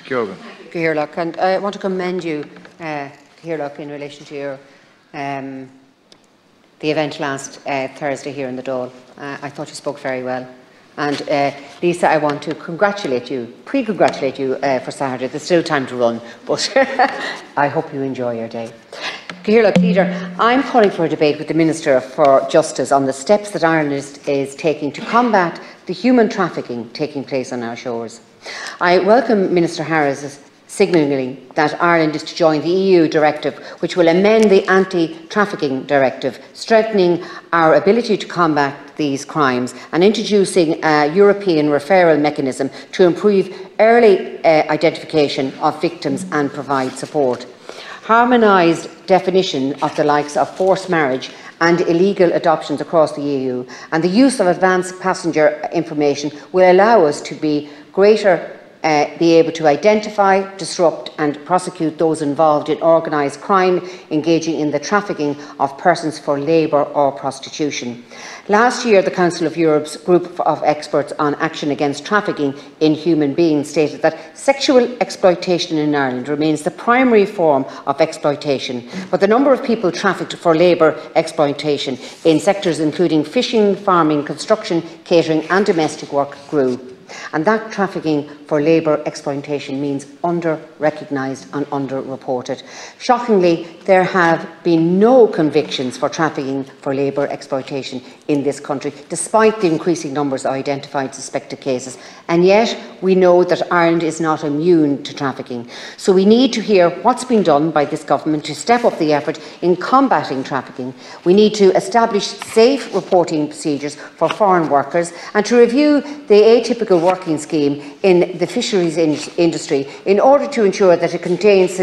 Keogan. Keogan, and I want to commend you, Keogan, in relation to your the event last Thursday here in the Dáil. I thought you spoke very well. And Lisa, I want to congratulate you, pre-congratulate you for Saturday. There's still time to run, but I hope you enjoy your day. Keogan, Leader, I'm calling for a debate with the Minister for Justice on the steps that Ireland is taking to combat the human trafficking taking place on our shores. I welcome Minister Harris's signalling that Ireland is to join the EU directive, which will amend the anti-trafficking directive, strengthening our ability to combat these crimes and introducing a European referral mechanism to improve early identification of victims and provide support. Harmonised definition of the likes of forced marriage and illegal adoptions across the EU, and the use of advanced passenger information will allow us to be able to identify, disrupt and prosecute those involved in organised crime engaging in the trafficking of persons for labour or prostitution. Last year, the Council of Europe's group of experts on action against trafficking in human beings stated that sexual exploitation in Ireland remains the primary form of exploitation, but the number of people trafficked for labour exploitation in sectors including fishing, farming, construction, catering and domestic work grew. And that trafficking for labour exploitation means under-recognised and under-reported. Shockingly, there have been no convictions for trafficking for labour exploitation in this country, despite the increasing numbers of identified suspected cases. And yet, we know that Ireland is not immune to trafficking. So we need to hear what's been done by this government to step up the effort in combating trafficking. We need to establish safe reporting procedures for foreign workers and to review the atypical working scheme in the fisheries industry in order to ensure that it contains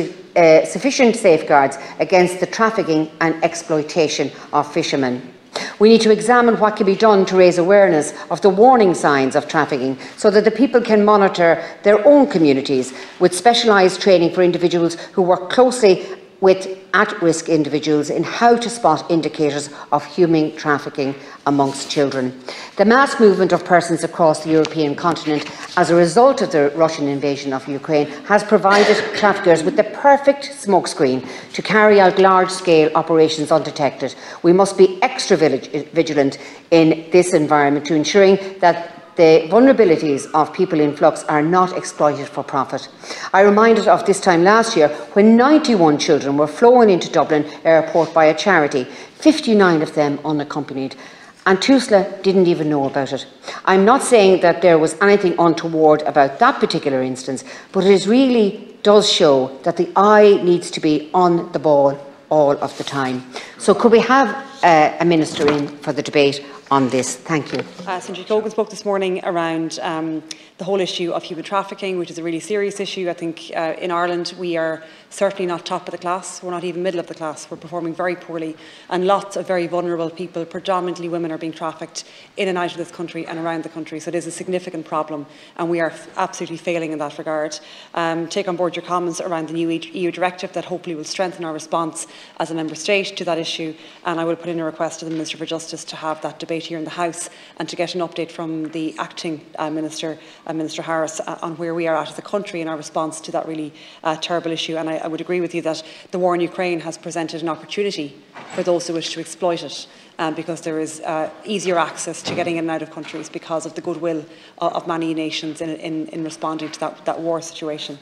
sufficient safeguards against the trafficking and exploitation of fishermen. We need to examine what can be done to raise awareness of the warning signs of trafficking so that the people can monitor their own communities with specialised training for individuals who work closely with at-risk individuals in how to spot indicators of human trafficking amongst children. The mass movement of persons across the European continent as a result of the Russian invasion of Ukraine has provided traffickers with the perfect smokescreen to carry out large-scale operations undetected. We must be extra vigilant in this environment to ensuring that the vulnerabilities of people in flux are not exploited for profit. I reminded of this time last year when 91 children were flown into Dublin airport by a charity, 59 of them unaccompanied, and TUSLA didn't even know about it. I'm not saying that there was anything untoward about that particular instance, but it really does show that the eye needs to be on the ball all of the time. So could we have a minister in for the debate on this? Thank you. Senator Keogan spoke this morning around the whole issue of human trafficking, which is a really serious issue. I think in Ireland we are certainly not top of the class. We're not even middle of the class. We're performing very poorly, and lots of very vulnerable people, predominantly women, are being trafficked in and out of this country and around the country. So it is a significant problem, and we are absolutely failing in that regard. Take on board your comments around the new EU directive that hopefully will strengthen our response as a member state to that issue, and I will put in a request to the Minister for Justice to have that debate here in the House and to get an update from the acting Minister, Minister Harris, on where we are at as a country in our response to that really terrible issue. And I would agree with you that the war in Ukraine has presented an opportunity for those who wish to exploit it, because there is easier access to getting in and out of countries because of the goodwill of many nations in responding to that war situation.